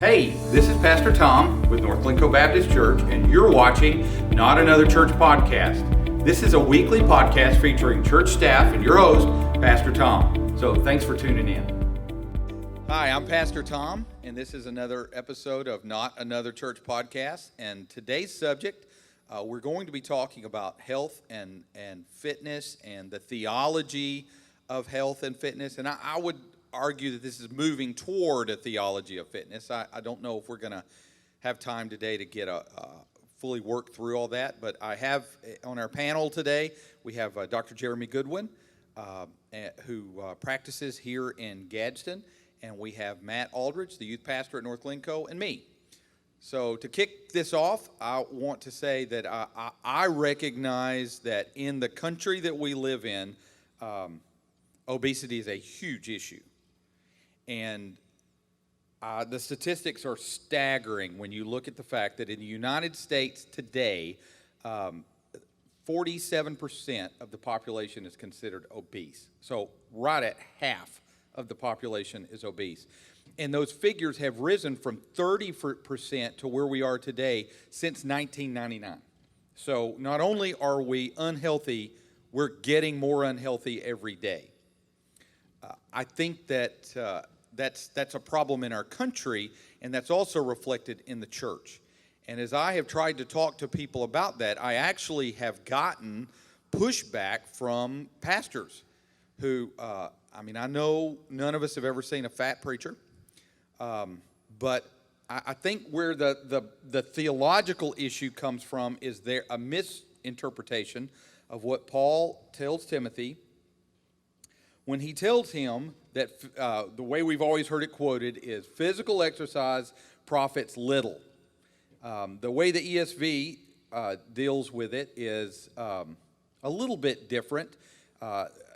Hey, this is Pastor Tom with North Glencoe Baptist Church, and you're watching Not Another Church Podcast. This is a weekly podcast featuring church staff and your host, Pastor Tom. So thanks for tuning in. Hi, I'm Pastor Tom, and this is another episode of Not Another Church Podcast. And today's subject, we're going to be talking about health and fitness and the theology of health and fitness. And I would argue that this is moving toward a theology of fitness. I don't know if we're going to have time today to get fully work through all that, but I have on our panel today, we have Dr. Jeremy Goodwin, who practices here in Gadsden, and we have Matt Aldridge, the youth pastor at North Glencoe, and me. So to kick this off, I want to say that I recognize that in the country that we live in, obesity is a huge issue. And the statistics are staggering when you look at the fact that in the United States today, 47% of the population is considered obese. So right at half of the population is obese. And those figures have risen from 30% to where we are today since 1999. So not only are we unhealthy, we're getting more unhealthy every day. I think that that's a problem in our country, and that's also reflected in the church. And as I have tried to talk to people about that, I actually have gotten pushback from pastors who, I know none of us have ever seen a fat preacher, but I think where the theological issue comes from is there a misinterpretation of what Paul tells Timothy when he tells him that the way we've always heard it quoted is physical exercise profits little. The way the ESV deals with it is a little bit different.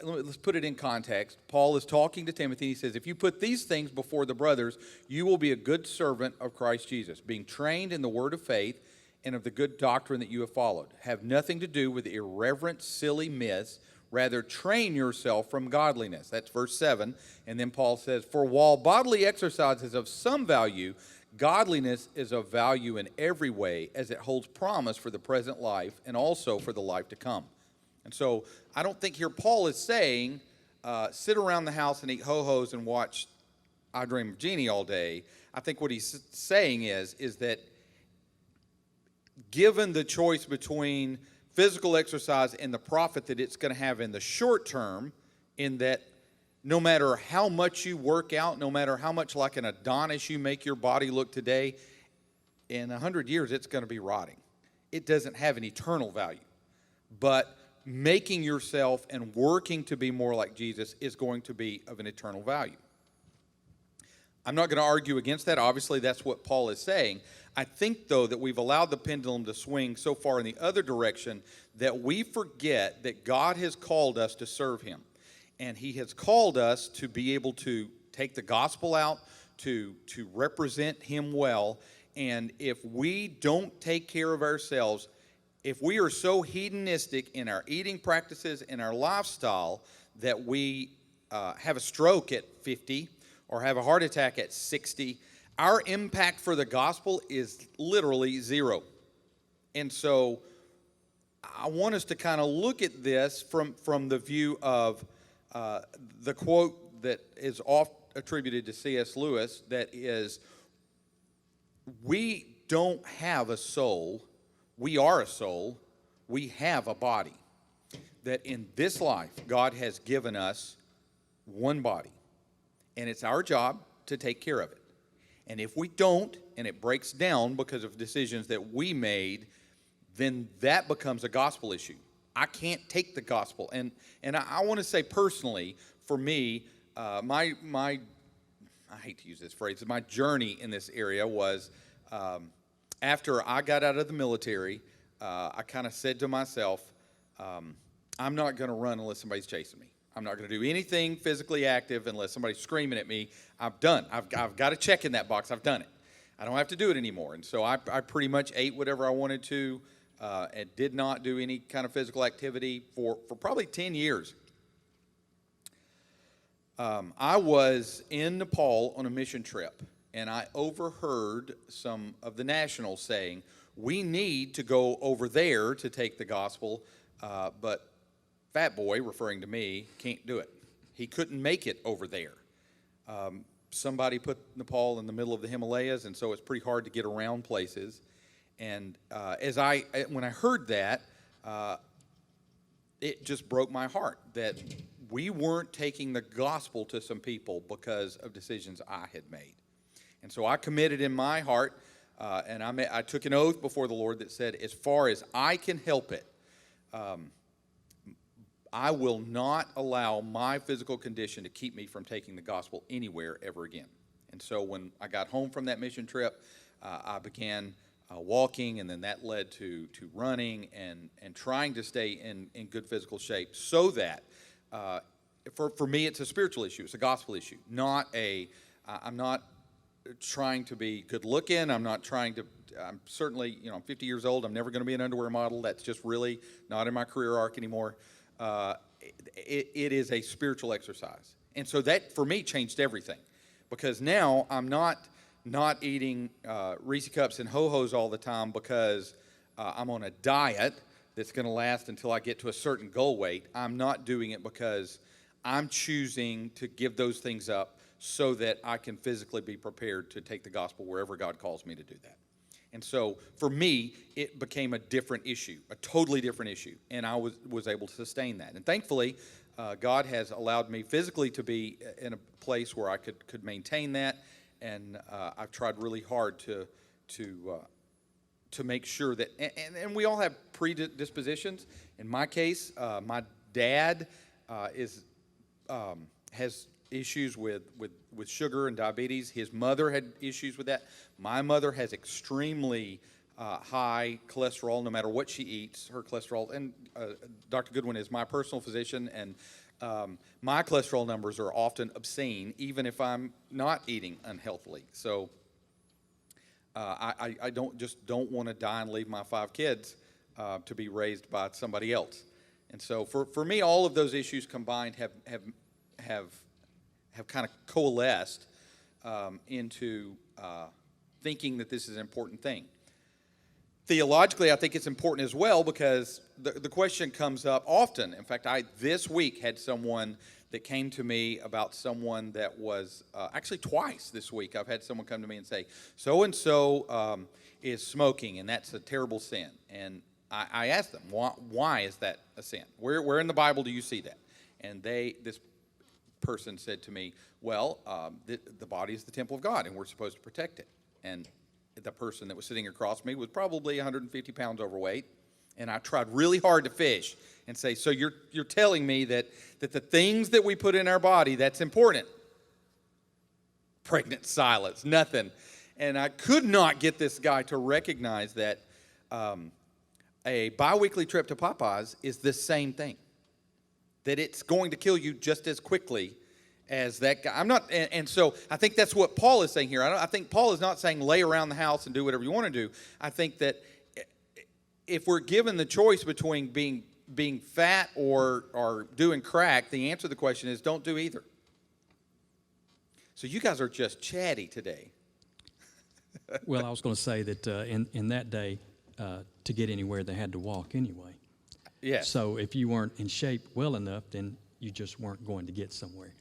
Let's put it in context. Paul is talking to Timothy. He says, if you put these things before the brothers, you will be a good servant of Christ Jesus, being trained in the word of faith and of the good doctrine that you have followed. Have nothing to do with irreverent, silly myths. Rather, train yourself from godliness. That's verse 7. And then Paul says, for while bodily exercise is of some value, godliness is of value in every way, as it holds promise for the present life and also for the life to come. And so I don't think here Paul is saying, sit around the house and eat ho-hos and watch I Dream of Jeannie all day. I think what he's saying is that given the choice between physical exercise and the profit that it's going to have in the short term, in that no matter how much you work out, no matter how much like an Adonis you make your body look today, in 100 years it's going to be rotting. It doesn't have an eternal value. But making yourself and working to be more like Jesus is going to be of an eternal value. I'm not going to argue against that. Obviously, that's what Paul is saying. I think, though, that we've allowed the pendulum to swing so far in the other direction that we forget that God has called us to serve him. And he has called us to be able to take the gospel out, to represent him well. And if we don't take care of ourselves, if we are so hedonistic in our eating practices and our lifestyle that we have a stroke at 50 or have a heart attack at 60, our impact for the gospel is literally zero. And so I want us to kind of look at this from the view of the quote that is oft attributed to C.S. Lewis, that is, we don't have a soul, we are a soul, we have a body. That in this life, God has given us one body. And it's our job to take care of it. And if we don't, and it breaks down because of decisions that we made, then that becomes a gospel issue. I can't take the gospel. And I want to say personally, for me, my I hate to use this phrase, my journey in this area was after I got out of the military, I kind of said to myself, I'm not going to run unless somebody's chasing me. I'm not going to do anything physically active unless somebody's screaming at me. I'm done. I've got a check in that box. I've done it. I don't have to do it anymore. And so I pretty much ate whatever I wanted to and did not do any kind of physical activity for probably 10 years. I was in Nepal on a mission trip, and I overheard some of the nationals saying, we need to go over there to take the gospel, but Fat Boy, referring to me, can't do it. He couldn't make it over there. Somebody put Nepal in the middle of the Himalayas, and so it's pretty hard to get around places. And when I heard that, it just broke my heart that we weren't taking the gospel to some people because of decisions I had made. And so I committed in my heart, and I took an oath before the Lord that said, as far as I can help it, I will not allow my physical condition to keep me from taking the gospel anywhere ever again. And so when I got home from that mission trip, I began walking, and then that led to running and trying to stay in good physical shape so that, for me, it's a spiritual issue. It's a gospel issue, I'm not trying to be good looking. I'm certainly, I'm 50 years old. I'm never going to be an underwear model. That's just really not in my career arc anymore. It is a spiritual exercise. And so that, for me, changed everything. Because now I'm not eating Reese Cups and Ho-Hos all the time because I'm on a diet that's going to last until I get to a certain goal weight. I'm not doing it because I'm choosing to give those things up so that I can physically be prepared to take the gospel wherever God calls me to do that. And so, for me, it became a different issue, a totally different issue, and I was able to sustain that. And thankfully, God has allowed me physically to be in a place where I could maintain that, and I've tried really hard to make sure that, and we all have predispositions. In my case, my dad has issues with sugar and diabetes. His mother had issues with that. My mother has extremely high cholesterol no matter what she eats, her cholesterol. And Dr. Goodwin is my personal physician, and my cholesterol numbers are often obscene, even if I'm not eating unhealthily. So I don't want to die and leave my 5 kids to be raised by somebody else. And so for me, all of those issues combined have kind of coalesced into thinking that this is an important thing. Theologically, I think it's important as well because the question comes up often. In fact, this week had someone that came to me about someone that was, actually twice this week, I've had someone come to me and say, so-and-so is smoking, and that's a terrible sin. And I asked them, why is that a sin? Where in the Bible do you see that? And this person said to me, well, the body is the temple of God, and we're supposed to protect it. And the person that was sitting across me was probably 150 pounds overweight, and I tried really hard to fish and say, so you're telling me that the things that we put in our body, that's important. Pregnant silence, nothing. And I could not get this guy to recognize that a biweekly trip to Popeyes is the same thing. That it's going to kill you just as quickly as that guy. And so I think that's what Paul is saying here. I think Paul is not saying lay around the house and do whatever you want to do. I think that if we're given the choice between being fat or doing crack, the answer to the question is don't do either. So you guys are just chatty today. Well, I was going to say that in that day, to get anywhere, they had to walk anyway. Yeah. So if you weren't in shape well enough, then you just weren't going to get somewhere.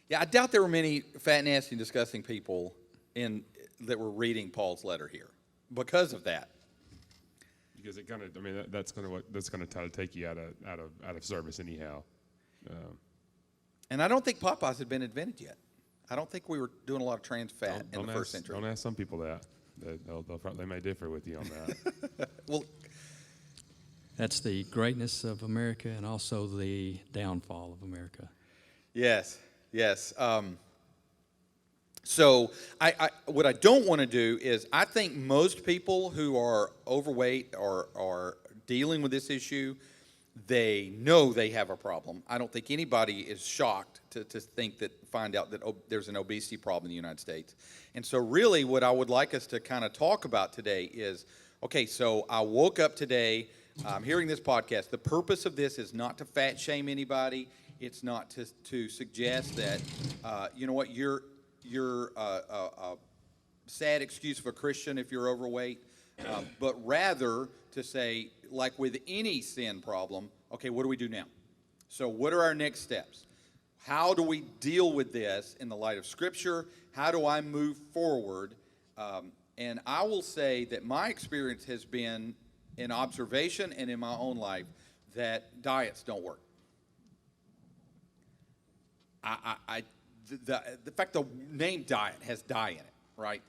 Yeah, I doubt there were many fat, nasty, and disgusting people that were reading Paul's letter here because of that. Because it kind of, that's going to try to take you out of service anyhow. And I don't think Popeyes had been invented yet. I don't think we were doing a lot of trans fat in the first century. Don't ask some people that. They may differ with you on that. Well, that's the greatness of America and also the downfall of America. Yes. So what I don't want to do is I think most people who are overweight or are dealing with this issue, they know they have a problem. I don't think anybody is shocked to find out that there's an obesity problem in the United States. And so really what I would like us to kind of talk about today is, okay, so I woke up today, I'm hearing this podcast. The purpose of this is not to fat shame anybody. It's not to suggest that, you know what, a sad excuse of a Christian if you're overweight, but rather to say, like with any sin problem, okay, what do we do now? So what are our next steps? How do we deal with this in the light of Scripture? How do I move forward? And I will say that my experience has been in observation and in my own life that diets don't work. The fact the name diet has die in it, right?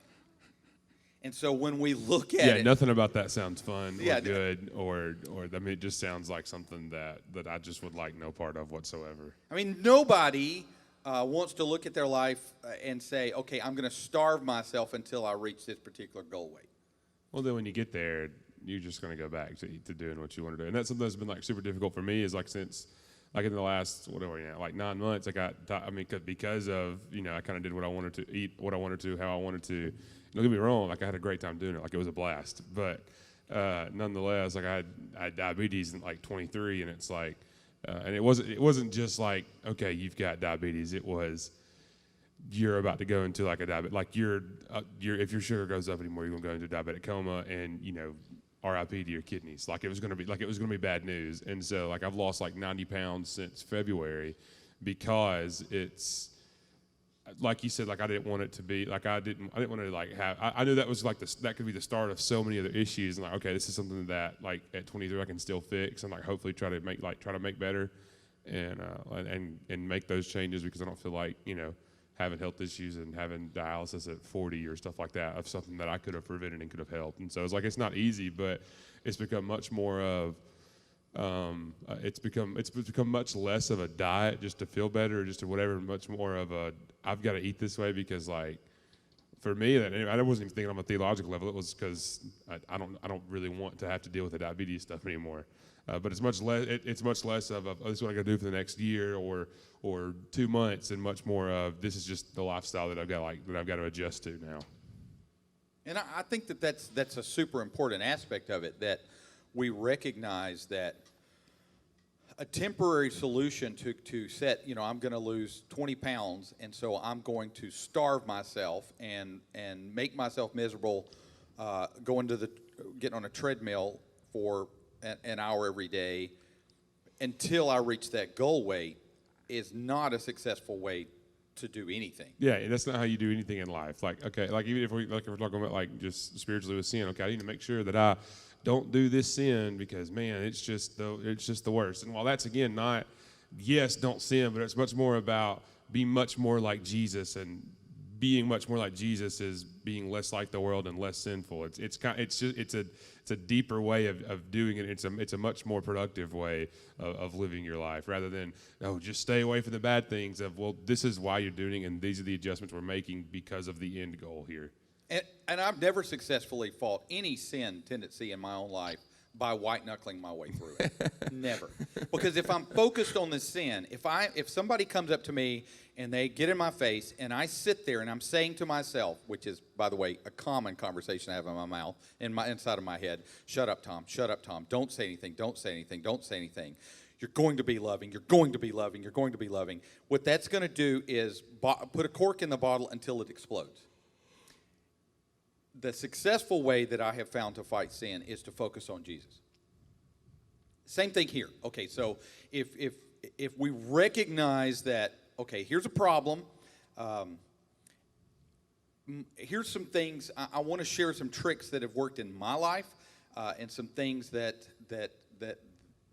And so when we look at it, nothing about that sounds fun Yeah, or good, or I mean, it just sounds like something that I just would like no part of whatsoever. I mean, nobody wants to look at their life and say, okay, I'm going to starve myself until I reach this particular goal weight. Well, then when you get there, you're just going to go back to doing what you want to do. And that's something that's been like super difficult for me is like since like in the last, whatever, like 9 months, because of, I kind of did what I wanted to eat, what I wanted to, how I wanted to. Don't get me wrong, like I had a great time doing it. Like it was a blast. But nonetheless, like I had diabetes in like 23 and it's like, and it wasn't just like, okay, you've got diabetes. It was, you're about to go into like a diabetic, like if your sugar goes up anymore, you're gonna go into a diabetic coma, and RIP to your kidneys. Like it was gonna be bad news. And so like I've lost like 90 pounds since February because it's like you said, like I didn't want it to be like I didn't want to like have. I knew that was like that could be the start of so many other issues. And like, okay, this is something that like at 23 I can still fix and like hopefully try to make better, and make those changes because I don't feel like having health issues and having dialysis at 40 or stuff like that of something that I could have prevented and could have helped. And so it's like it's not easy, but it's become much more of. It's become much less of a diet just to feel better or just to whatever, much more of a I've got to eat this way because like for me that I wasn't even thinking on a theological level. It was because I don't really want to have to deal with the diabetes stuff anymore. But it's much less. It's much less of this is what I got to do for the next year or 2 months, and much more of this is just the lifestyle that I've got to adjust to now. And I think that's a super important aspect of it, that we recognize that a temporary solution to set, I'm going to lose 20 pounds, and so I'm going to starve myself and make myself miserable, getting on a treadmill for an hour every day until I reach that goal weight is not a successful way to do anything. Yeah, that's not how you do anything in life. Like, okay, like even if we're talking about like just spiritually with sin, okay, I need to make sure that I don't do this sin because man, it's just the worst. And while that's again not, yes, don't sin, but it's much more about be much more like Jesus, and being much more like Jesus is being less like the world and less sinful. It's a deeper way of doing it. It's a much more productive way of living your life rather than just stay away from the bad things. This is why you're doing it, and these are the adjustments we're making because of the end goal here. And I've never successfully fought any sin tendency in my own life by white-knuckling my way through it. Never. Because if I'm focused on the sin, if somebody comes up to me and they get in my face and I sit there and I'm saying to myself, which is, by the way, a common conversation I have in my mouth, inside of my head, shut up, Tom, don't say anything, don't say anything, don't say anything. You're going to be loving, you're going to be loving, you're going to be loving. What that's going to do is put a cork in the bottle until it explodes. The successful way that I have found to fight sin is to focus on Jesus. Same thing here. Okay, so if we recognize that, okay, here's a problem. Here's some things. I want to share some tricks that have worked in my life, and some things that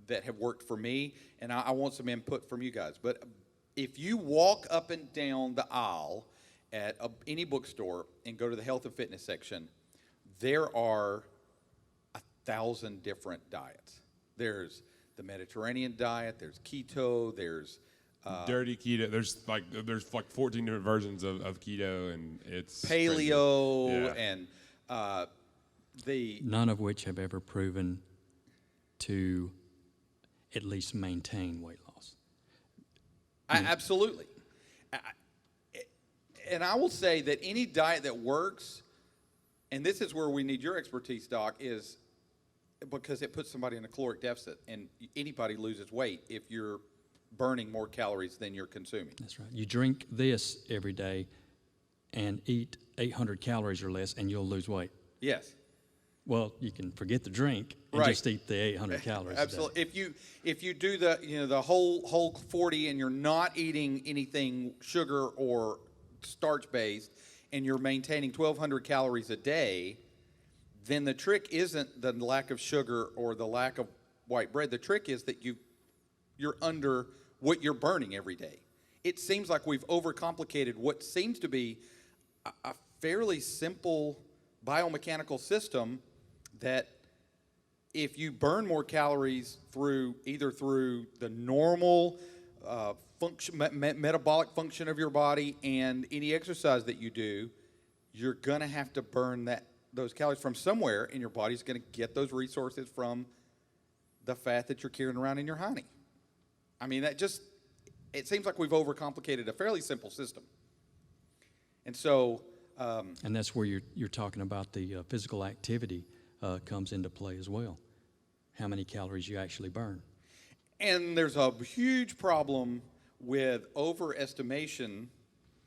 have worked for me, and I want some input from you guys. But if you walk up and down the aisle at any bookstore and go to the health and fitness section, there are 1,000 different diets. There's the Mediterranean diet, there's keto, there's dirty keto. There's like 14 different versions of keto, and it's paleo, crazy. And none of which have ever proven to at least maintain weight loss. Absolutely. And I will say that any diet that works, and this is where we need your expertise, Doc, is because it puts somebody in a caloric deficit, and anybody loses weight if you're burning more calories than you're consuming. That's right. You drink this every day, and eat 800 calories or less, and you'll lose weight. Yes. Well, you can forget the drink and Right. just eat the 800 calories. Absolutely. If you do the whole 40 and you're not eating anything sugar or starch based, and you're maintaining 1,200 calories a day, then the trick isn't the lack of sugar or the lack of white bread. The trick is that you're under what you're burning every day. It seems like we've overcomplicated what seems to be a fairly simple biomechanical system, that if you burn more calories through the normal metabolic function of your body and any exercise that you do, you're going to have to burn those calories from somewhere, and your body's going to get those resources from the fat that you're carrying around in your honey. I mean, it seems like we've overcomplicated a fairly simple system. And so... and that's where you're talking about the physical activity comes into play as well. How many calories you actually burn. And there's a huge problem with overestimation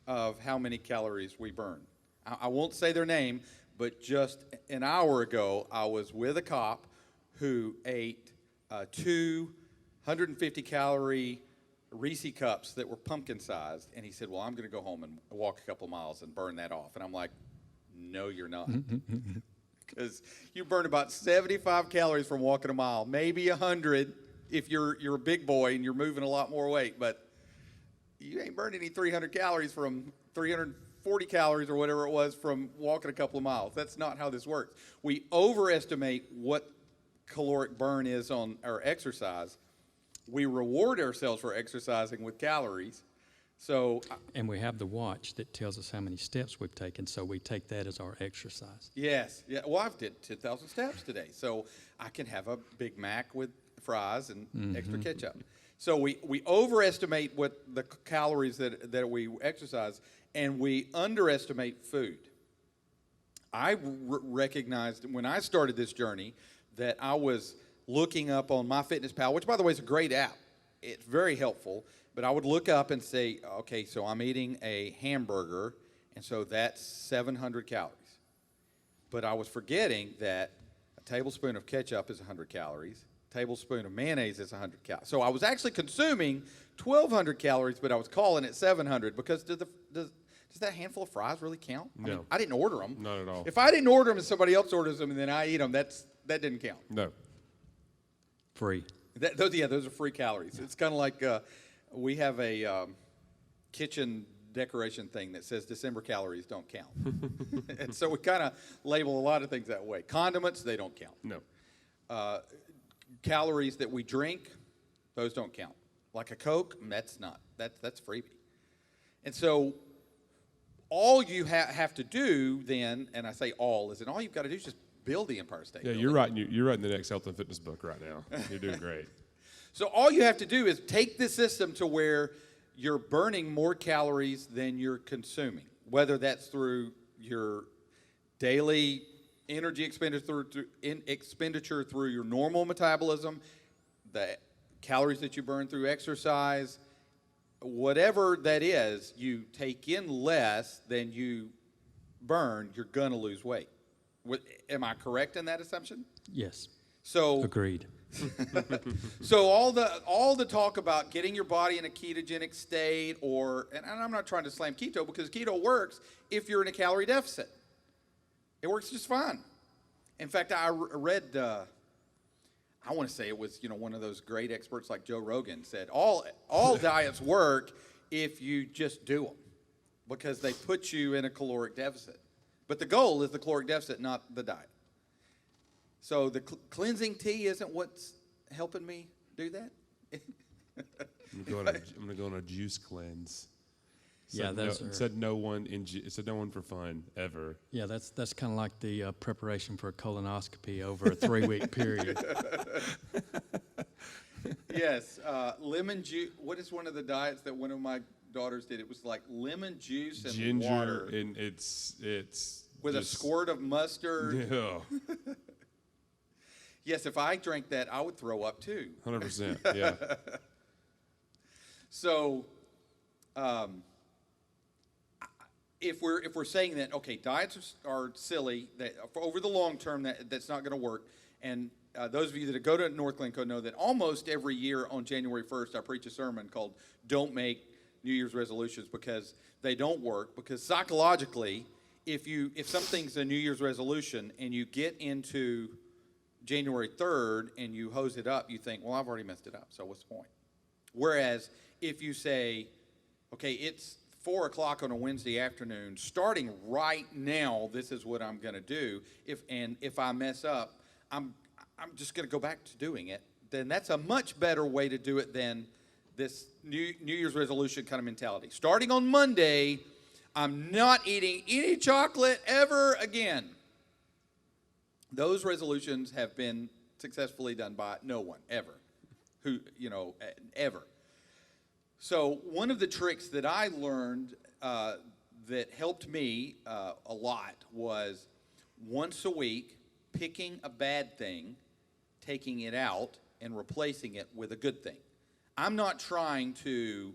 of how many calories we burn. I won't say their name, but just an hour ago, I was with a cop who ate 250-calorie Reese cups that were pumpkin-sized, and he said, well, I'm going to go home and walk a couple miles and burn that off. And I'm like, no, you're not. Because you burn about 75 calories from walking a mile, maybe 100 if you're a big boy and you're moving a lot more weight, but you ain't burning any 300 calories from 340 calories or whatever it was from walking a couple of miles. That's not how this works. We overestimate what caloric burn is on our exercise. We reward ourselves for exercising with calories. And we have the watch that tells us how many steps we've taken, so we take that as our exercise. Yes. Yeah. Well, I've did 10,000 steps today, so I can have a Big Mac with fries and extra ketchup. So we overestimate what the calories that we exercise, and we underestimate food. I recognized when I started this journey that I was looking up on MyFitnessPal, which, by the way, is a great app. It's very helpful. But I would look up and say, okay, so I'm eating a hamburger, and so that's 700 calories. But I was forgetting that a tablespoon of ketchup is 100 calories. A tablespoon of mayonnaise is 100 calories. So I was actually consuming 1,200 calories, but I was calling it 700 because does that handful of fries really count? No. I mean, I didn't order them. Not at all. If I didn't order them and somebody else orders them and then I eat them, that didn't count. No. Free. Those are free calories. It's kind of like... we have a kitchen decoration thing that says December calories don't count. And so we kind of label a lot of things that way. Condiments, they don't count. No. Calories that we drink, those don't count. Like a Coke, that's freebie. And so all you have to do then, and I say all you've got to do is just build the Empire State Building. You're writing the next health and fitness book right now. You're doing great. So all you have to do is take this system to where you're burning more calories than you're consuming, whether that's through your daily energy expenditure through your normal metabolism, the calories that you burn through exercise, whatever that is, you take in less than you burn, you're going to lose weight. Am I correct in that assumption? Yes. So agreed. So all the talk about getting your body in a ketogenic state, and I'm not trying to slam keto because keto works if you're in a calorie deficit. It works just fine. In fact, I read, I want to say it was one of those great experts like Joe Rogan said, all diets work if you just do them because they put you in a caloric deficit. But the goal is the caloric deficit, not the diet. So the cleansing tea isn't what's helping me do that? I'm going to go on a juice cleanse. Said no one for fun ever. Yeah, that's kind of like the preparation for a colonoscopy over a 3-week period. Yes, lemon juice. What is one of the diets that one of my daughters did? It was like lemon juice and ginger, water. And it's with a squirt of mustard. Yeah. Yes, if I drank that, I would throw up too. 100%. Yeah. So, if we're saying that, okay, diets are silly, that over the long term that's not going to work, and those of you that go to North Glencoe know that almost every year on January 1st I preach a sermon called "Don't Make New Year's Resolutions," because they don't work. Because psychologically, if something's a New Year's resolution and you get into January 3rd and you hose it up, you think, well, I've already messed it up, so what's the point? Whereas if you say, okay, it's 4 o'clock on a Wednesday afternoon, starting right now, this is what I'm going to do. If I mess up, I'm just going to go back to doing it. Then that's a much better way to do it than this New Year's resolution kind of mentality. Starting on Monday, I'm not eating any chocolate ever again. Those resolutions have been successfully done by no one ever, ever. So one of the tricks that I learned that helped me a lot was once a week picking a bad thing, taking it out, and replacing it with a good thing. I'm not trying to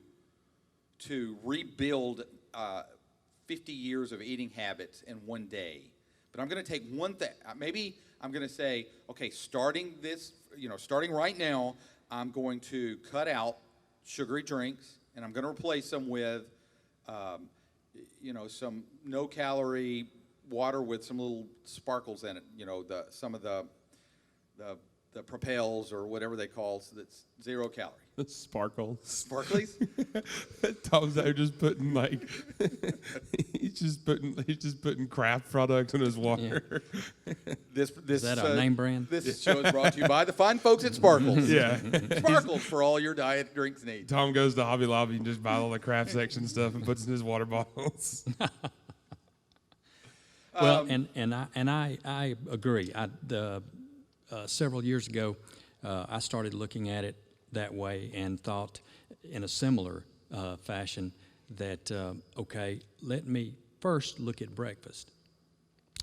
rebuild 50 years of eating habits in one day, but I'm going to take one thing. Maybe I'm going to say, okay, starting right now, I'm going to cut out sugary drinks, and I'm going to replace them with, some no-calorie water with some little sparkles in it. Some of the Propels or whatever they call, so that's 0 calorie. Sparkles. Sparklies? Tom's out there just putting he's just putting craft products in his water. Yeah. This Is that a name brand? This show is brought to you by the fine folks at Sparkles. Yeah. Sparkles for all your diet drinks needs. Tom goes to Hobby Lobby and just buys all the craft section stuff and puts in his water bottles. Well, I agree. Several years ago, I started looking at it that way and thought in a similar fashion that, okay, let me first look at breakfast.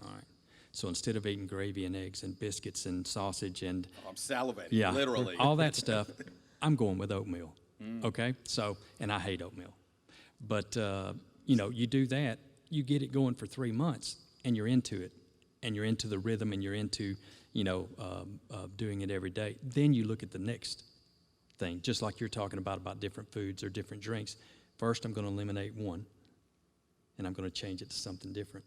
All right. So instead of eating gravy and eggs and biscuits and sausage and... I'm salivating, literally. all that stuff, I'm going with oatmeal, okay? So, and I hate oatmeal. But, you do that, you get it going for 3 months, and you're into it, and you're into the rhythm, and you're into, doing it every day. Then you look at the next thing, just like you're talking about different foods or different drinks. First, I'm going to eliminate one, and I'm going to change it to something different.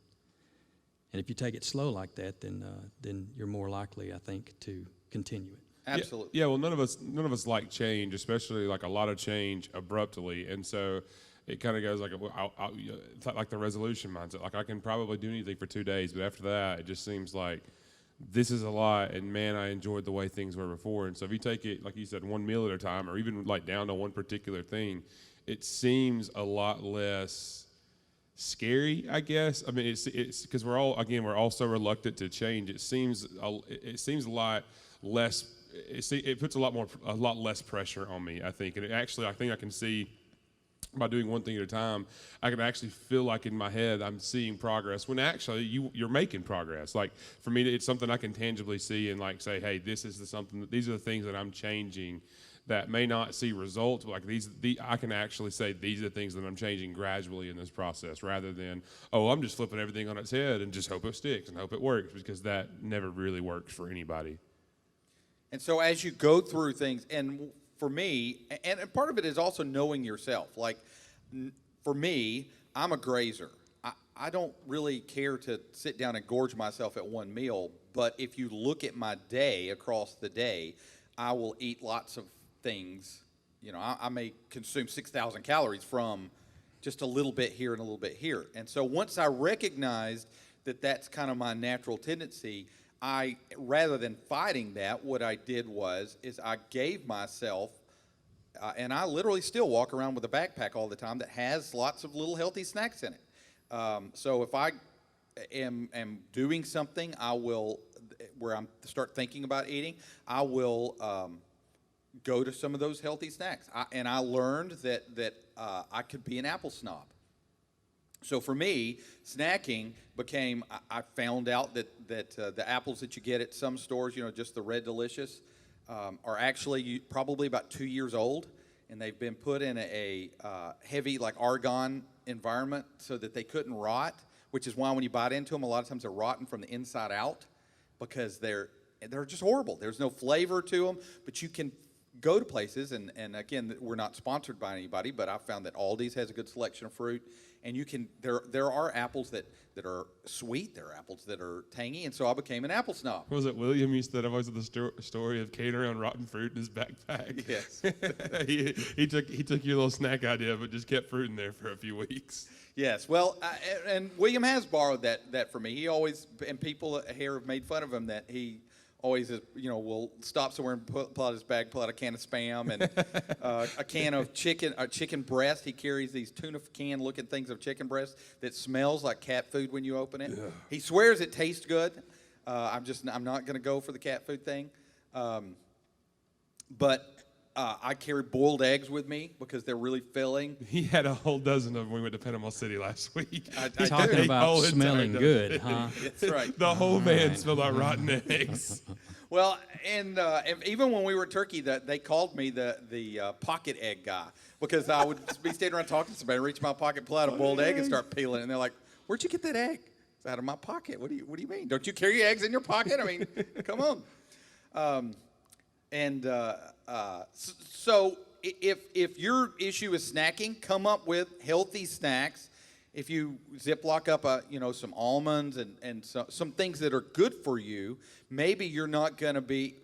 And if you take it slow like that, then you're more likely, I think, to continue it. Absolutely. Yeah, well, none of us like change, especially like a lot of change abruptly, and so it kind of goes it's like the resolution mindset. Like I can probably do anything for 2 days, but after that, it just seems like this is a lot, and man, I enjoyed the way things were before. And so if you take it, like you said, one meal at a time, or even like down to one particular thing, it seems a lot less scary, I guess. I mean, it's because we're all so reluctant to change. It seems a lot less. It puts a lot less pressure on me, I think. And I think I can see by doing one thing at a time, I can actually feel like in my head I'm seeing progress when actually you're making progress. Like for me, it's something I can tangibly see and like say, hey, these are the things that I'm changing that may not see results, but like I can actually say these are the things that I'm changing gradually in this process, rather than, oh, I'm just flipping everything on its head and just hope it sticks and hope it works, because that never really works for anybody. And so as you go through things, and for me, and part of it is also knowing yourself. Like for me, I'm a grazer. I don't really care to sit down and gorge myself at one meal, but if you look at my day across the day, I will eat lots of things. I may consume 6,000 calories from just a little bit here and a little bit here. And so once I recognized that that's kind of my natural tendency, rather than fighting that, what I did is I gave myself, and I literally still walk around with a backpack all the time that has lots of little healthy snacks in it. So if I am doing something, where I start thinking about eating, I will go to some of those healthy snacks. And I learned that I could be an apple snob. So for me, snacking became, I found out that the apples that you get at some stores, just the Red Delicious, are actually probably about 2 years old, and they've been put in a heavy, like argon environment so that they couldn't rot, which is why when you bite into them, a lot of times they're rotten from the inside out because they're just horrible. There's no flavor to them, but you can go to places, and again, we're not sponsored by anybody, but I found that Aldi's has a good selection of fruit, and you can, there are apples that are sweet, there are apples that are tangy, and so I became an apple snob. Was it William used to have always the story of carrying around rotten fruit in his backpack? Yes. he took your little snack idea, but just kept fruit in there for a few weeks. Yes, well, and William has borrowed that from me. He always, and people here have made fun of him that he always, will stop somewhere and pull out his bag, pull out a can of Spam and a can of chicken breast. He carries these tuna can-looking things of chicken breast that smells like cat food when you open it. Ugh. He swears it tastes good. I'm not going to go for the cat food thing, but I carry boiled eggs with me because they're really filling. He had a whole dozen of them when we went to Panama City last week. Talking about smelling good, huh? That's right. The whole van smelled like rotten eggs. Well, and even when we were in Turkey, they called me the pocket egg guy because I would be standing around talking to somebody, reach in my pocket, pull out a boiled egg, and start peeling it. And they're like, "Where'd you get that egg?" It's out of my pocket. What do you mean? Don't you carry eggs in your pocket? I mean, come on. So if your issue is snacking, come up with healthy snacks. If you Ziploc up some almonds and some things that are good for you, maybe you're not going to be,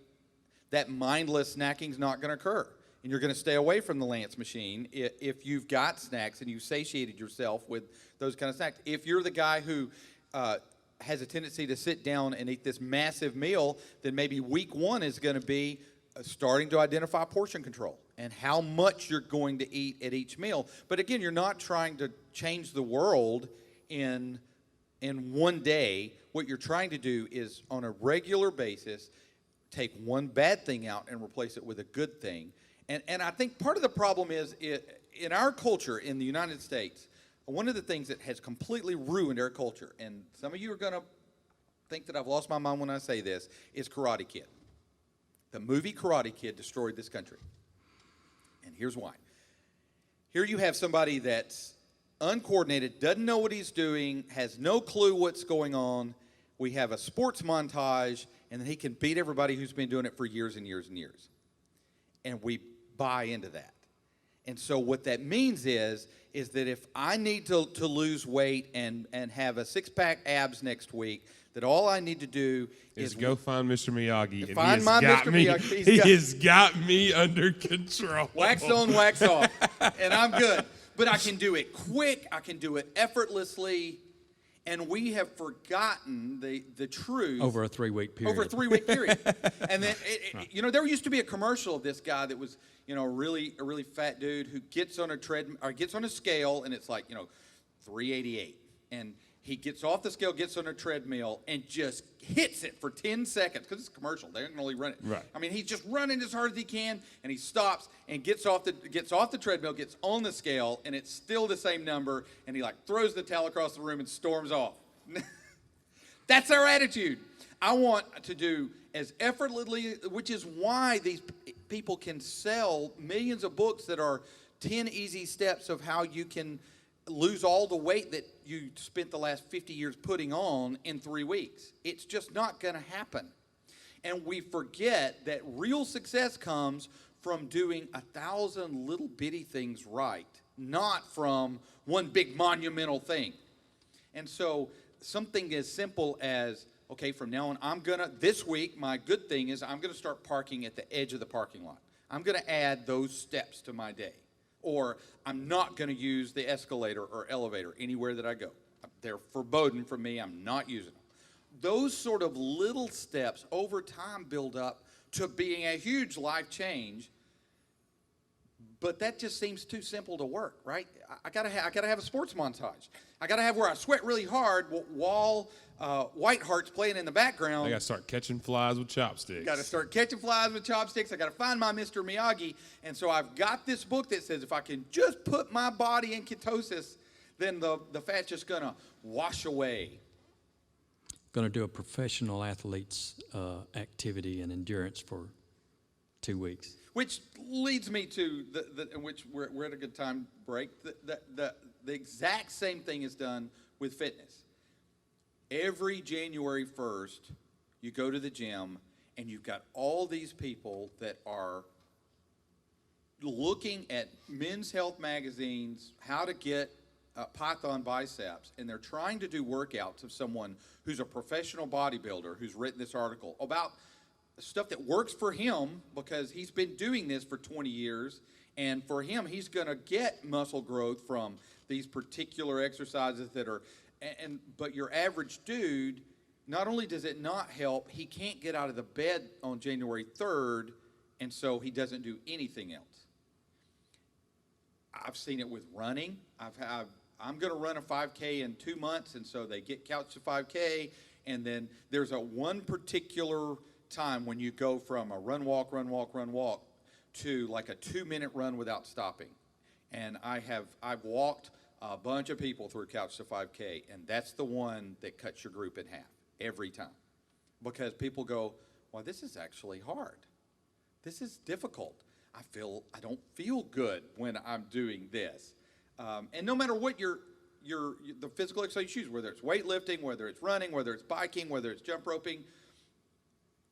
that mindless snacking's not going to occur. And you're going to stay away from the Lance machine if you've got snacks and you've satiated yourself with those kind of snacks. If you're the guy who has a tendency to sit down and eat this massive meal, then maybe week one is going to be starting to identify portion control and how much you're going to eat at each meal. But again, you're not trying to change the world in one day. What you're trying to do is on a regular basis take one bad thing out and replace it with a good thing. And I think part of the problem is in our culture in the United States, one of the things that has completely ruined our culture, and some of you are going to think that I've lost my mind when I say this, is Karate Kid. The movie Karate Kid destroyed this country. And here's why. Here you have somebody that's uncoordinated, doesn't know what he's doing, has no clue what's going on. We have a sports montage, and then he can beat everybody who's been doing it for years and years and years. And we buy into that. And so what that means is that if I need to lose weight and have a six-pack abs next week, that all I need to do is go find Mr. Miyagi. And find my Mr. Miyagi. He has got me under control. Wax on, wax off, and I'm good. But I can do it quick. I can do it effortlessly. And we have forgotten the truth. Over a 3-week period. Over a 3-week period. And then, there used to be a commercial of this guy that was, a really fat dude who gets on a treadmill or gets on a scale, and it's like, 388. And he gets off the scale, gets on a treadmill, and just hits it for 10 seconds because it's a commercial. They don't really run it. Right. I mean, he's just running as hard as he can, and he stops and gets off the treadmill, gets on the scale, and it's still the same number, and he throws the towel across the room and storms off. That's our attitude. I want to do as effortlessly, which is why these people can sell millions of books that are 10 easy steps of how you can lose all the weight that you spent the last 50 years putting on in 3 weeks. It's just not going to happen. And we forget that real success comes from doing 1,000 little bitty things right, not from one big monumental thing. And so something as simple as, okay, from now on, this week, my good thing is I'm going to start parking at the edge of the parking lot. I'm going to add those steps to my day. Or I'm not going to use the escalator or elevator anywhere that I go. They're forbidden from me. I'm not using them. Those sort of little steps over time build up to being a huge life change. But that just seems too simple to work, right? I gotta have a sports montage. I gotta have where I sweat really hard while White Heart's playing in the background. I gotta start catching flies with chopsticks. Got to start catching flies with chopsticks. I got to find my Mr. Miyagi. And so I've got this book that says if I can just put my body in ketosis, then the fat's just going to wash away. Going to do a professional athlete's activity and endurance for 2 weeks. Which leads me to which we're at a good time break. the exact same thing is done with fitness. Every January 1st, you go to the gym, and you've got all these people that are looking at Men's Health magazines, how to get Python biceps, and they're trying to do workouts of someone who's a professional bodybuilder who's written this article about stuff that works for him because he's been doing this for 20 years, and for him, he's going to get muscle growth from these particular exercises that are, but your average dude, not only does it not help, he can't get out of the bed on January 3rd, and so he doesn't do anything else. I've seen it with running. I'm going to run a 5K in 2 months, and so they get couch to 5K, and then there's one particular time when you go from a run, walk to like a 2-minute run without stopping. And I've walked a bunch of people through couch to 5K, and that's the one that cuts your group in half every time. Because people go, well, this is actually hard. This is difficult. I don't feel good when I'm doing this. And no matter what the physical exercise you choose, whether it's weightlifting, whether it's running, whether it's biking, whether it's jump roping,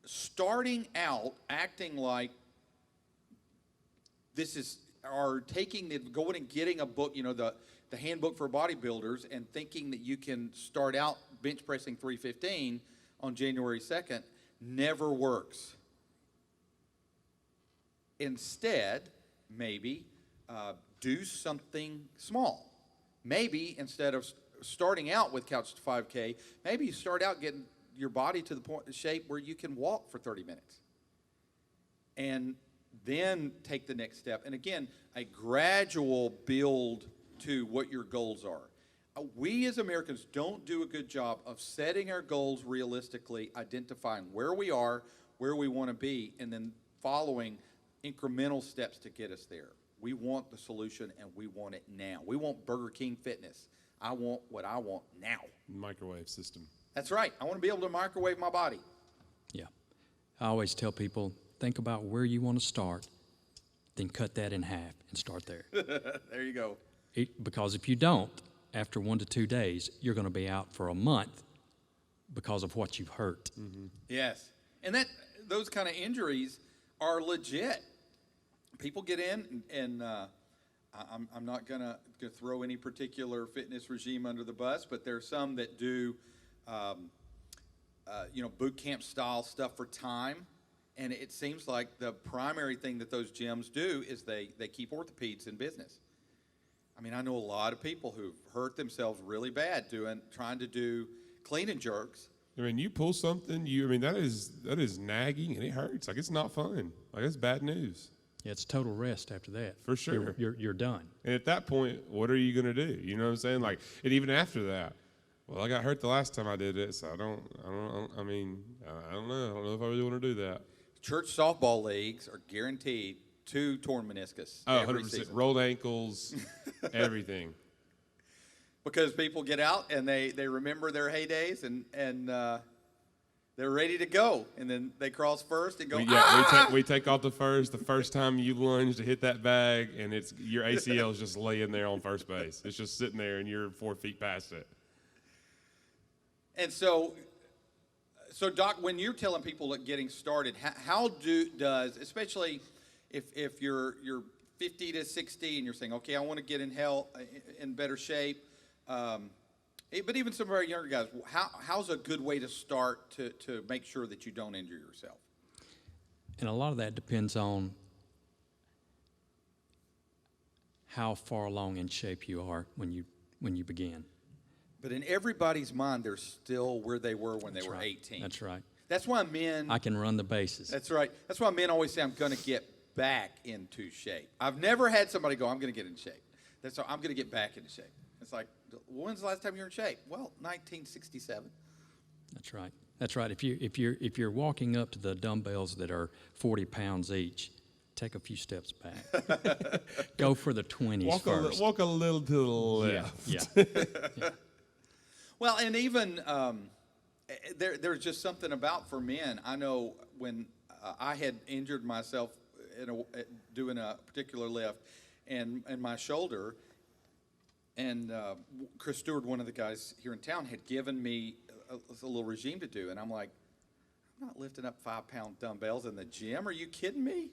starting out acting like going and getting a book, the handbook for bodybuilders, and thinking that you can start out bench pressing 315 on January 2nd never works. Instead, maybe do something small. Maybe instead of starting out with couch to 5K, maybe you start out getting your body to the point of shape where you can walk for 30 minutes. And then take the next step. And again, a gradual build to what your goals are. We as Americans don't do a good job of setting our goals realistically, identifying where we are, where we want to be, and then following incremental steps to get us there. We want the solution, and we want it now. We want Burger King fitness. I want what I want now. Microwave system. That's right. I want to be able to microwave my body. Yeah. I always tell people, think about where you want to start, then cut that in half and start there. There you go. Because if you don't, after 1 to 2 days, you're going to be out for a month because of what you've hurt. Mm-hmm. Yes. And those kind of injuries are legit. People get in, and I'm not going to throw any particular fitness regime under the bus, but there's some that do, boot camp style stuff for time. And it seems like the primary thing that those gyms do is they keep orthopeds in business. I mean, I know a lot of people who've hurt themselves really bad trying to do clean and jerks. I mean, you pull something, that is nagging and it hurts. Like, it's not fun. Like, it's bad news. Yeah, it's total rest after that. For sure. You're done. And at that point, what are you going to do? You know what I'm saying? Like, and even after that, well, I got hurt the last time I did it, so I don't know. I don't know if I really want to do that. Church softball leagues are guaranteed 2 torn meniscus every 100%. season. Rolled ankles, everything. Because people get out and they remember their heydays and they're ready to go, and then they cross first and go. We take off the first time you lunge to hit that bag, and it's your ACL is just laying there on first base. It's just sitting there, and you're 4 feet past it. And so Doc, when you're telling people that getting started, how does especially if you're 50 to 60 and you're saying, okay, I want to get in better shape. But even some of our younger guys, how's a good way to start to make sure that you don't injure yourself? And a lot of that depends on how far along in shape you are when you begin. But in everybody's mind, they're still where they were when they were 18. That's right. That's why men... I can run the bases. That's right. That's why men always say, I'm going to get back into shape. I've never had somebody go, I'm going to get in shape. I'm going to get back into shape. It's like, when's the last time you were in shape? Well, 1967. That's right. That's right. If you're walking up to the dumbbells that are 40 pounds each, take a few steps back. Go for the 20s first. Walk a little to the left. Yeah. Well, and even there's just something about for men. I know when I had injured myself doing a particular lift and my shoulder, And Chris Stewart, one of the guys here in town, had given me a little regime to do. And I'm like, I'm not lifting up 5-pound dumbbells in the gym. Are you kidding me?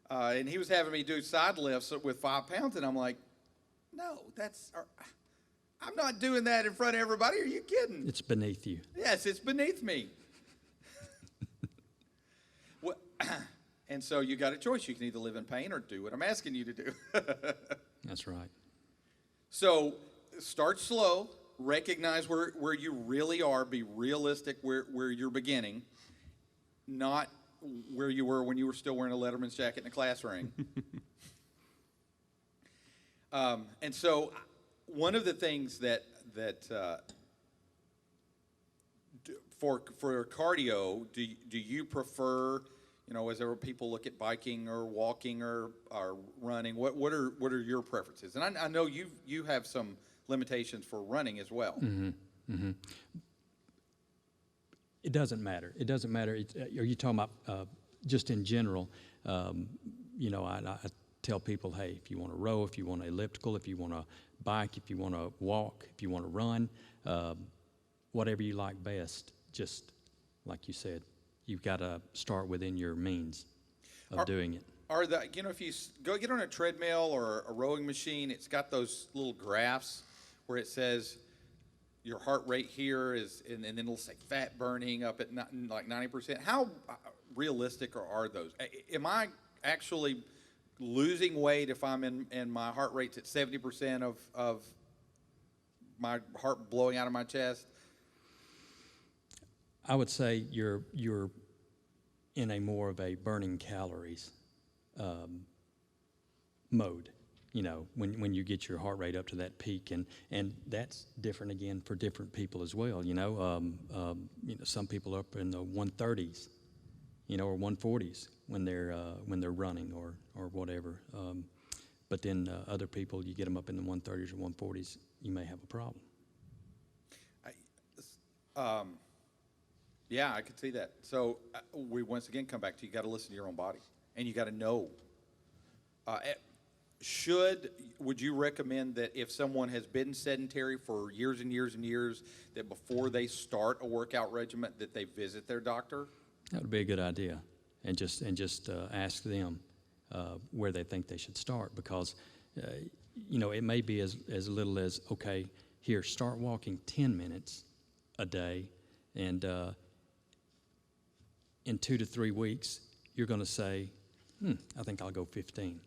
And he was having me do side lifts with 5 pounds. And I'm like, no, I'm not doing that in front of everybody. Are you kidding? It's beneath you. Yes, it's beneath me. Well, and so you got a choice. You can either live in pain or do what I'm asking you to do. That's right. So start slow. Recognize where you really are. Be realistic where you're beginning. Not where you were when you were still wearing a Letterman's jacket and a class ring. And so one of the things that for cardio, do you prefer, as there people look at biking or walking or running, what are your preferences? And I know you have some limitations for running as well. Mm-hmm. Mm-hmm. It doesn't matter. It doesn't matter. Are you talking about just in general? I tell people, hey, if you want to row, if you want to elliptical, if you want to bike, if you want to walk, if you want to run, whatever you like best, just like you said, you've got to start within your means of doing it. If you go get on a treadmill or a rowing machine, it's got those little graphs where it says your heart rate here is, and then it'll say fat burning up at like 90%. How realistic are those? Am I actually losing weight if I'm and my heart rate's at 70% of my heart blowing out of my chest? I would say you're in a more of a burning calories mode. When you get your heart rate up to that peak, and that's different again for different people as well. Some people are up in the 130s, or 140s when they're running or whatever. But then other people, you get them up in the 130s or 140s, you may have a problem. Yeah, I could see that. So we once again come back to you got to listen to your own body, and you got to know. Would you recommend that if someone has been sedentary for years and years and years, that before they start a workout regimen, that they visit their doctor? That would be a good idea, and just ask them where they think they should start, because it may be as little as, okay, here, start walking 10 minutes a day, and in 2 to 3 weeks you're going to say, I think I'll go 15.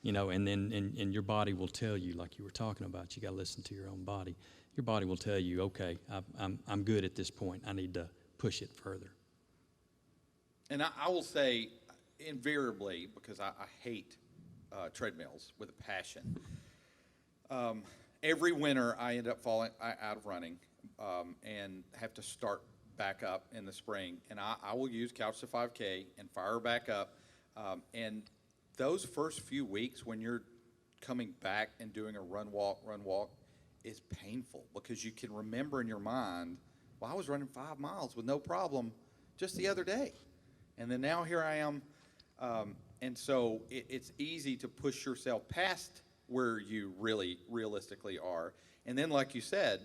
And then and your body will tell you, like you were talking about, you got to listen to your own body. Your body will tell you, okay, I'm good at this point. I need to push it further. And I will say, invariably, because I hate treadmills with a passion, every winter I end up falling out of running and have to start back up in the spring. And I will use Couch to 5K and fire back up. And those first few weeks when you're coming back and doing a run walk is painful, because you can remember in your mind, well, I was running 5 miles with no problem just the other day. And then now here I am. And so it's easy to push yourself past where you really realistically are. And then, like you said,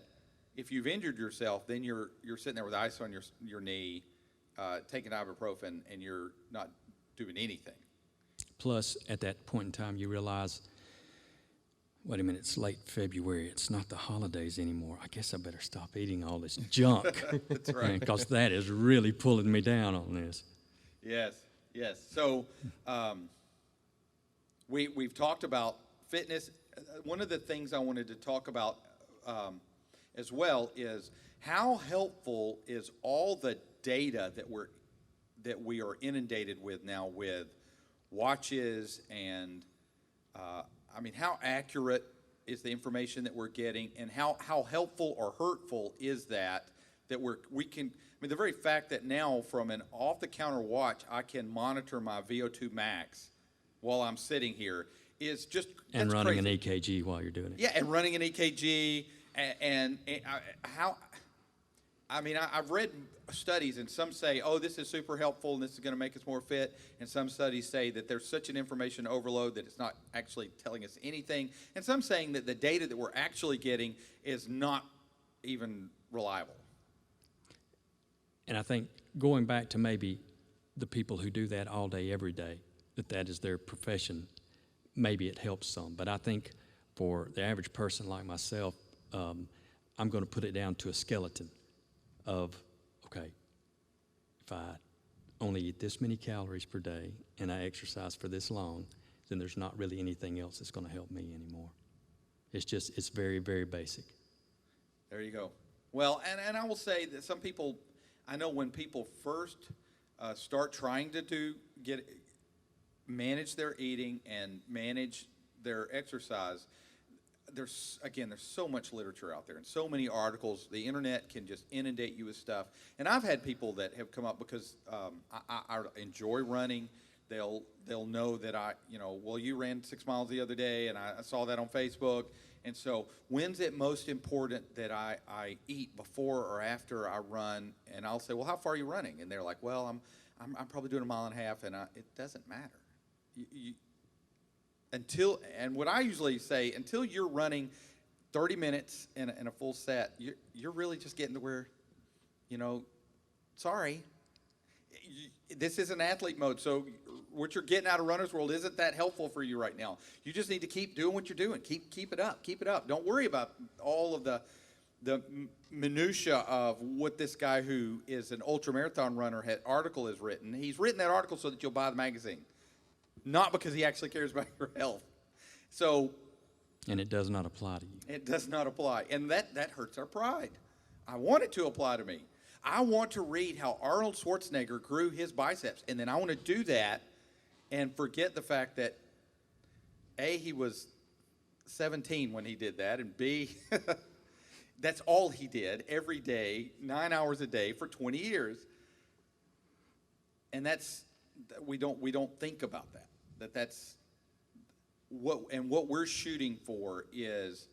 if you've injured yourself, then you're sitting there with ice on your knee, taking ibuprofen, and you're not doing anything. Plus, at that point in time, you realize, wait a minute, it's late February. It's not the holidays anymore. I guess I better stop eating all this junk. That's right. Because that is really pulling me down on this. Yes. So we've talked about fitness. One of the things I wanted to talk about as well is how helpful is all the data that we are inundated with now with watches, and how accurate is the information that we're getting, and how helpful or hurtful is that we can. The very fact that now from an off-the-counter watch I can monitor my VO2 max while I'm sitting here is just and running crazy. An EKG while you're doing it. Yeah, and running an EKG, and how I mean, I've read studies, and some say, oh, this is super helpful and this is going to make us more fit. And some studies say that there's such an information overload that it's not actually telling us anything. And some saying that the data that we're actually getting is not even reliable. And I think going back to maybe the people who do that all day, every day, that is their profession, maybe it helps some. But I think for the average person like myself, I'm going to put it down to a skeleton of, okay, if I only eat this many calories per day and I exercise for this long, then there's not really anything else that's going to help me anymore. It's very, very basic. There you go. Well, and I will say that some people, I know when people first start trying to manage their eating and manage their exercise, there's so much literature out there and so many articles. The internet can just inundate you with stuff. And I've had people that have come up because I enjoy running. They'll know that well, you ran 6 miles the other day, and I saw that on Facebook. And so, when's it most important that I eat before or after I run? And I'll say, well, how far are you running? And they're like, well, I'm probably doing 1.5 miles, and it doesn't matter. And what I usually say, until you're running 30 minutes in a full set, you're really just getting to where, sorry, this isn't athlete mode. So what you're getting out of Runner's World isn't that helpful for you right now. You just need to keep doing what you're doing. Keep it up. Keep it up. Don't worry about all of the minutia of what this guy who is an ultramarathon runner article has written. He's written that article so that you'll buy the magazine, not because he actually cares about your health. So, and it does not apply to you. It does not apply, and that hurts our pride. I want it to apply to me. I want to read how Arnold Schwarzenegger grew his biceps, and then I want to do that and forget the fact that A, he was 17 when he did that, and B, that's all he did every day, 9 hours a day for 20 years. And we don't think about that's what we're shooting for is,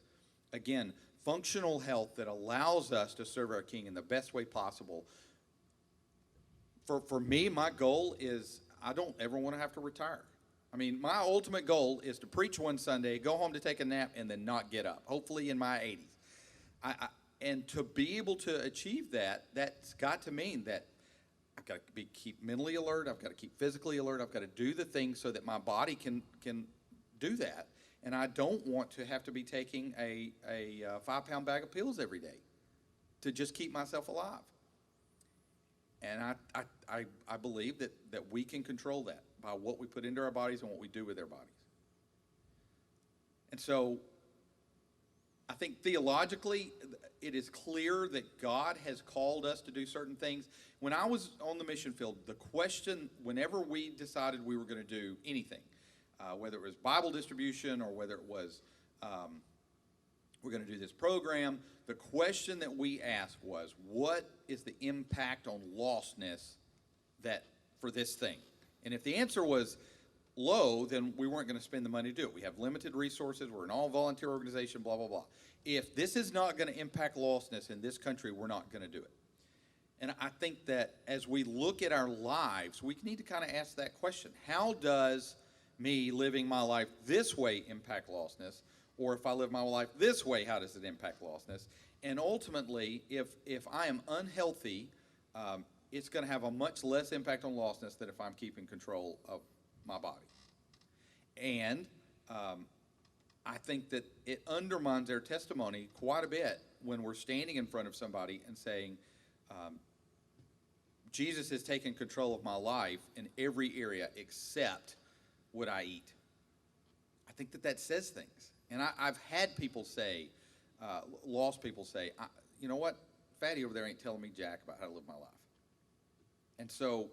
again, functional health that allows us to serve our King in the best way possible. For me, my goal is I don't ever want to have to retire. I mean, my ultimate goal is to preach one Sunday, go home to take a nap, and then not get up, hopefully in my 80s. And to be able to achieve that, that's got to mean that I've got to keep mentally alert, I've got to keep physically alert, I've got to do the things so that my body can do that. And I don't want to have to be taking a 5-pound bag of pills every day to just keep myself alive. And I believe that we can control that by what we put into our bodies and what we do with our bodies. And so I think theologically, it is clear that God has called us to do certain things. When I was on the mission field, the question, whenever we decided we were going to do anything, whether it was Bible distribution or whether it was we're going to do this program, the question that we asked was, what is the impact on lostness for this thing? And if the answer was low, then we weren't going to spend the money to do it. We have limited resources. We're an all-volunteer organization, blah, blah, blah. If this is not going to impact lostness in this country, we're not going to do it. And I think that as we look at our lives, we need to kind of ask that question. How does me living my life this way impact lostness? Or if I live my life this way, how does it impact lostness? And ultimately, if I am unhealthy, it's going to have a much less impact on lostness than if I'm keeping control of my body. And I think that it undermines their testimony quite a bit when we're standing in front of somebody and saying, Jesus has taken control of my life in every area except what I eat. I think that says things. And I've had people say, lost people say, you know what, Fatty over there ain't telling me jack about how to live my life. And so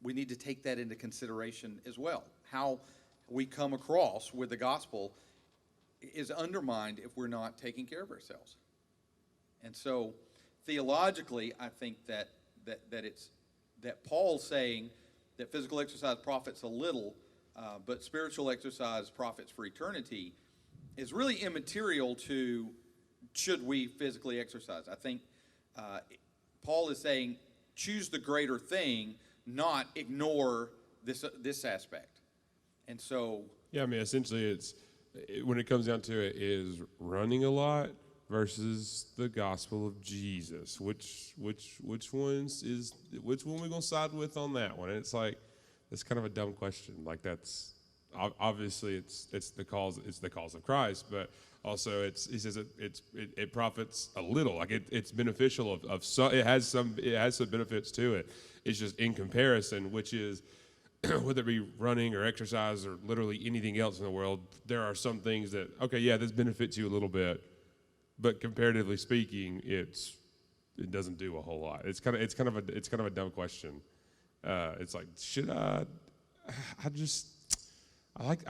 we need to take that into consideration as well. How we come across with the gospel is undermined if we're not taking care of ourselves. And so theologically, I think that Paul's saying that physical exercise profits a little, but spiritual exercise profits for eternity is really immaterial to should we physically exercise. I think Paul is saying, choose the greater thing, not ignore this aspect. And so, Yeah, I mean, essentially, when it comes down to it, is running a lot versus the gospel of Jesus. Which one we gonna side with on that one? And it's like, that's kind of a dumb question. Like, that's obviously it's the cause of Christ, but also he says it profits a little. Like it's beneficial of some. It has some benefits to it. It's just in comparison, which is whether it be running or exercise or literally anything else in the world, there are some things that, okay, yeah, this benefits you a little bit, but comparatively speaking, it doesn't do a whole lot. It's kind of a dumb question. It's like, should I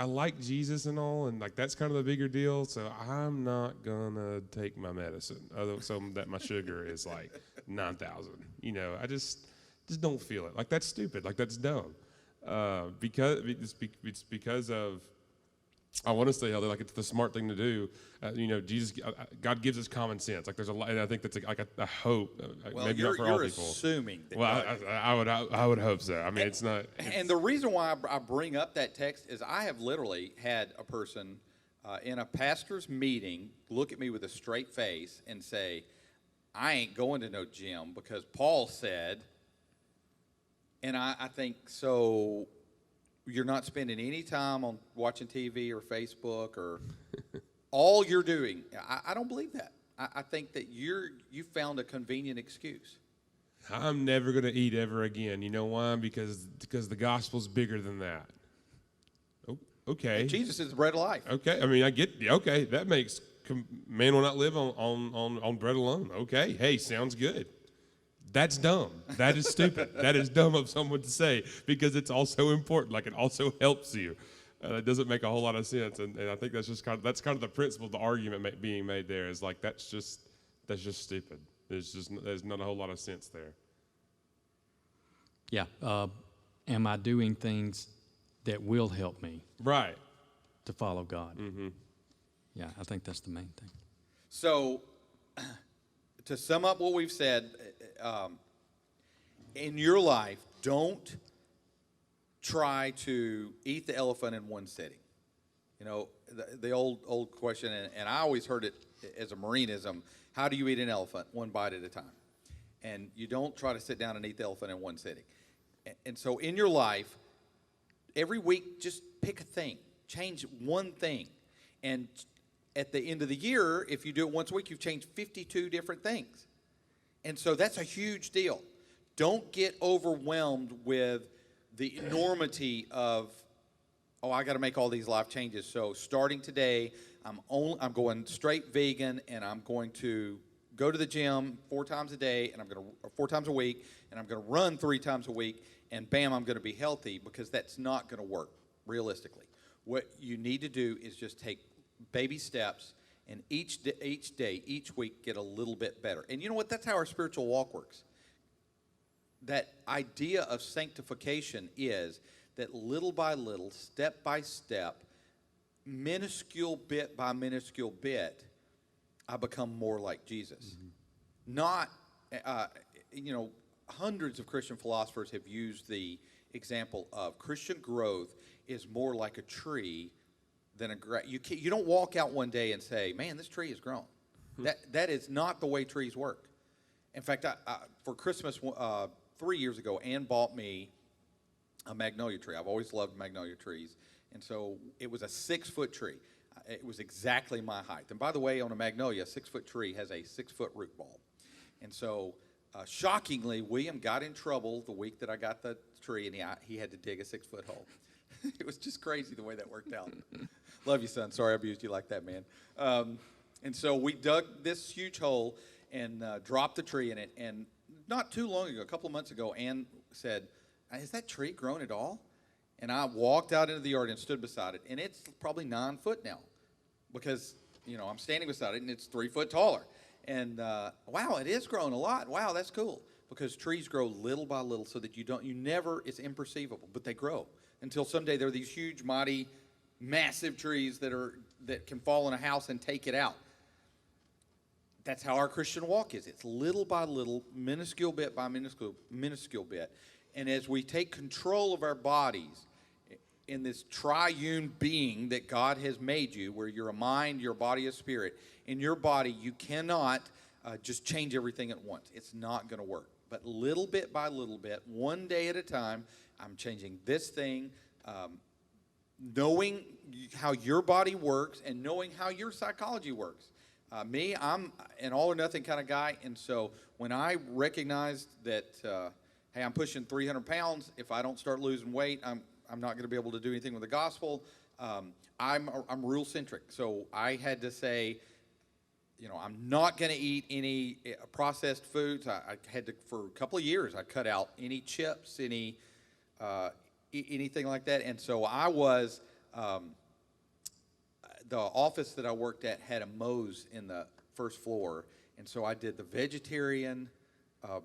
like Jesus and all, and like that's kind of the bigger deal. So I'm not gonna take my medicine, so that my sugar is like 9,000. I just don't feel it. Like that's stupid. Like that's dumb. Because of, I want to say how like it's the smart thing to do. God gives us common sense. Like there's a lot, and I think that's a hope. well, maybe you're not for all people. assuming that. Well, I would hope so. I mean, it's not. And the reason why I bring up that text is I have literally had a person in a pastor's meeting look at me with a straight face and say, "I ain't going to no gym because Paul said." And I think, so you're not spending any time on watching TV or Facebook or all you're doing. I don't believe that. I think that you found a convenient excuse. I'm never going to eat ever again. You know why? Because the gospel's bigger than that. Oh, okay. And Jesus is the bread of life. Okay. I mean, I get. Okay, that makes man will not live on bread alone. Okay. Hey, sounds good. That's dumb. That is stupid. That is dumb of someone to say because it's also important. Like it also helps you. It doesn't make a whole lot of sense, and I think that's kind of the principle of the argument being made there is like that's just stupid. There's not a whole lot of sense there. Yeah. Am I doing things that will help me Right. to follow God? Mm-hmm. Yeah, I think that's the main thing. So, to sum up what we've said, in your life, don't try to eat the elephant in one sitting. The old question, and I always heard it as a Marinism, how do you eat an elephant? One bite at a time. And you don't try to sit down and eat the elephant in one sitting. And so in your life, every week, just pick a thing. Change one thing. And at the end of the year, if you do it once a week, you've changed 52 different things. And so that's a huge deal. Don't get overwhelmed with the enormity of, I got to make all these life changes. So starting today, I'm going straight vegan, and I'm going to go to the gym 4 times a day, and 4 times a week, and I'm going to run 3 times a week, and bam, I'm going to be healthy, because that's not going to work realistically. What you need to do is just take baby steps, and each day, each week, get a little bit better. And you know what? That's how our spiritual walk works. That idea of sanctification is that little by little, step by step, minuscule bit by minuscule bit, I become more like Jesus. Mm-hmm. Not, hundreds of Christian philosophers have used the example of Christian growth is more like a tree than a grass. You don't walk out one day and say, man, this tree has grown. That is not the way trees work. In fact, for Christmas 3 years ago, Ann bought me a magnolia tree. I've always loved magnolia trees. And so it was a 6-foot tree. It was exactly my height. And by the way, on a magnolia, a 6-foot tree has a 6-foot root ball. And so, shockingly, William got in trouble the week that I got the tree, and he had to dig a 6-foot hole. It was just crazy the way that worked out. Love you, son. Sorry I abused you like that, man. And so we dug this huge hole and dropped the tree in it. And not too long ago, a couple of months ago, Ann said, has that tree grown at all? And I walked out into the yard and stood beside it. And it's probably 9 foot now because, I'm standing beside it and it's 3 foot taller. And wow, it is growing a lot. Wow, that's cool. Because trees grow little by little so that it's imperceivable, but they grow until someday there are these huge, mighty, massive trees that can fall in a house and take it out. That's how our Christian walk is. It's little by little, minuscule bit by minuscule bit. And as we take control of our bodies in this triune being that God has made you, where you're a mind, your body, a spirit, in your body, you cannot just change everything at once. It's not going to work. But little bit by little bit, one day at a time, I'm changing this thing, knowing how your body works and knowing how your psychology works. Me, I'm an all or nothing kind of guy, and so when I recognized that, hey, I'm pushing 300 pounds, if I don't start losing weight, I'm not going to be able to do anything with the gospel. I'm rule centric, so I had to say, I'm not going to eat any processed foods. I had to, for a couple of years, I cut out any chips, anything like that, and so I was. The office that I worked at had a Moe's in the first floor, and so I did the vegetarian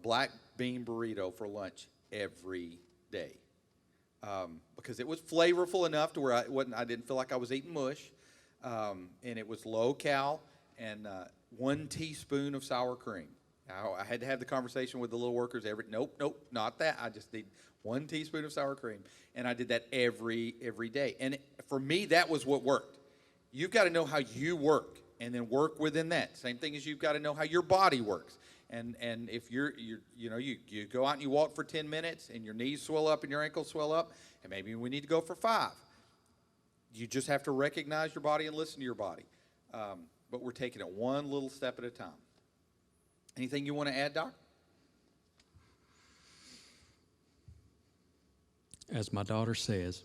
black bean burrito for lunch every day because it was flavorful enough to where I didn't feel like I was eating mush, and it was low cal and 1 teaspoon of sour cream. I had to have the conversation with the little workers. Nope, not that. I just need 1 teaspoon of sour cream, and I did that every day. And for me, that was what worked. You've got to know how you work, and then work within that. Same thing as you've got to know how your body works. And if you go out and you walk for 10 minutes, and your knees swell up and your ankles swell up, and maybe we need to go for 5. You just have to recognize your body and listen to your body. But we're taking it one little step at a time. Anything you want to add, Doc? As my daughter says,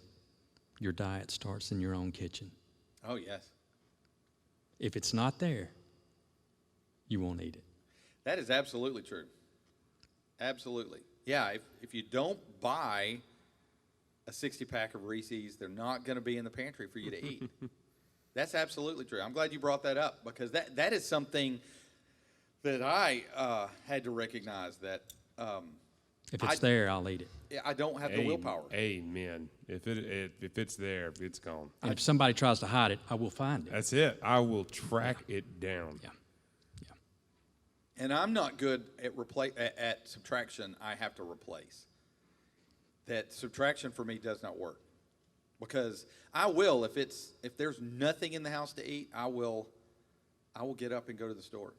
your diet starts in your own kitchen. Oh, yes. If it's not there, you won't eat it. That is absolutely true. Absolutely. Yeah, if you don't buy a 60-pack of Reese's, they're not going to be in the pantry for you to eat. That's absolutely true. I'm glad you brought that up because that is something that I had to recognize that if it's there, I'll eat it. I don't have the willpower. Amen. If it's there, it's gone. And if somebody tries to hide it, I will find it. That's it. I will track it down. Yeah. And I'm not good at subtraction. I have to replace. That subtraction for me does not work because I will if there's nothing in the house to eat, I will get up and go to the store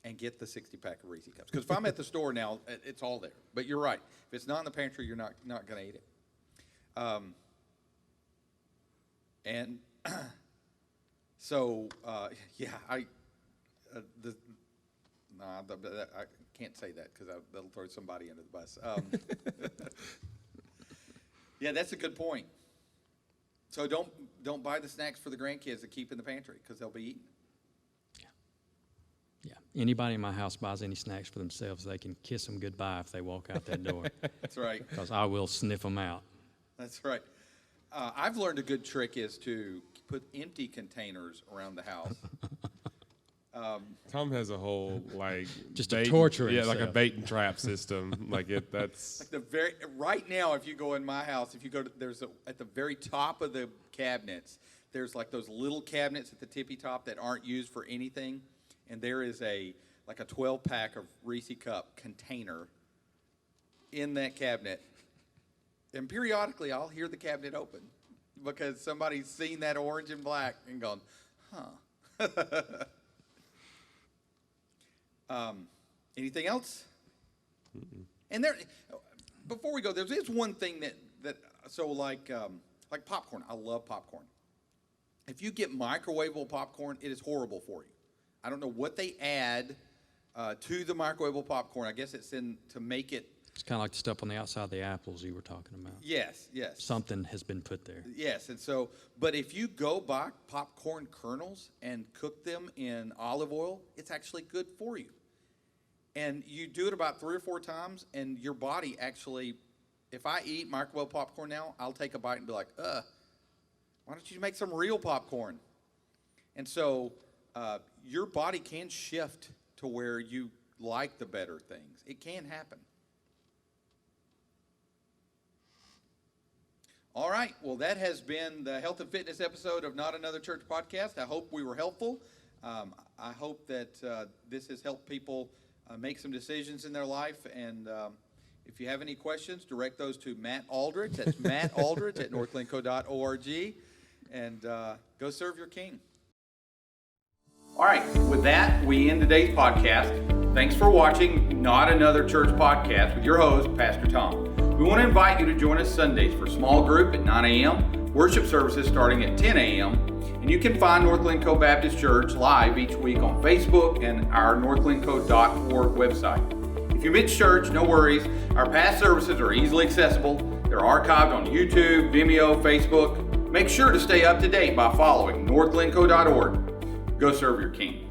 and get the 60-pack of Reese Cups. Because if I'm at the store now, it's all there. But you're right. If it's not in the pantry, you're not going to eat it. And so, yeah, I can't say that because that'll throw somebody under the bus. Yeah, that's a good point. So don't buy the snacks for the grandkids to keep in the pantry because they'll be eaten. Yeah. Anybody in my house buys any snacks for themselves, they can kiss them goodbye if they walk out that door. That's right. Because I will sniff them out. That's right. I've learned a good trick is to put empty containers around the house. Tom has a whole just to torture himself. himself. Like a bait and trap system. That's like right now. If you go in my house, if you go to at the very top of the cabinets, there's like those little cabinets at the tippy top that aren't used for anything, and there is a 12-pack of Reese Cup container in that cabinet. And periodically, I'll hear the cabinet open because somebody's seen that orange and black and gone, huh. Anything else? Mm-mm. And before we go, there is one thing that like popcorn. I love popcorn. If you get microwavable popcorn, it is horrible for you. I don't know what they add to the microwavable popcorn. I guess it's in to make it. It's kind of like the stuff on the outside of the apples you were talking about. Yes. Something has been put there. Yes, and so, but if you go buy popcorn kernels and cook them in olive oil, it's actually good for you. And you do it about 3 or 4 times, and your body actually, if I eat microwave popcorn now, I'll take a bite and be like, why don't you make some real popcorn? And so your body can shift to where you like the better things. It can happen. All right. Well, that has been the health and fitness episode of Not Another Church podcast. I hope we were helpful. I hope that this has helped people make some decisions in their life. And if you have any questions, direct those to Matt Aldridge. That's Matt Aldridge at northglencoe.org. And go serve your King. All right, with that, we end today's podcast. Thanks for watching Not Another Church Podcast with your host, Pastor Tom. We want to invite you to join us Sundays for small group at 9 a.m., worship services starting at 10 a.m., and you can find North Glencoe Baptist Church live each week on Facebook and our northglencoe.org website. If you miss church, no worries. Our past services are easily accessible. They're archived on YouTube, Vimeo, Facebook. Make sure to stay up to date by following northglencoe.org. Go serve your King.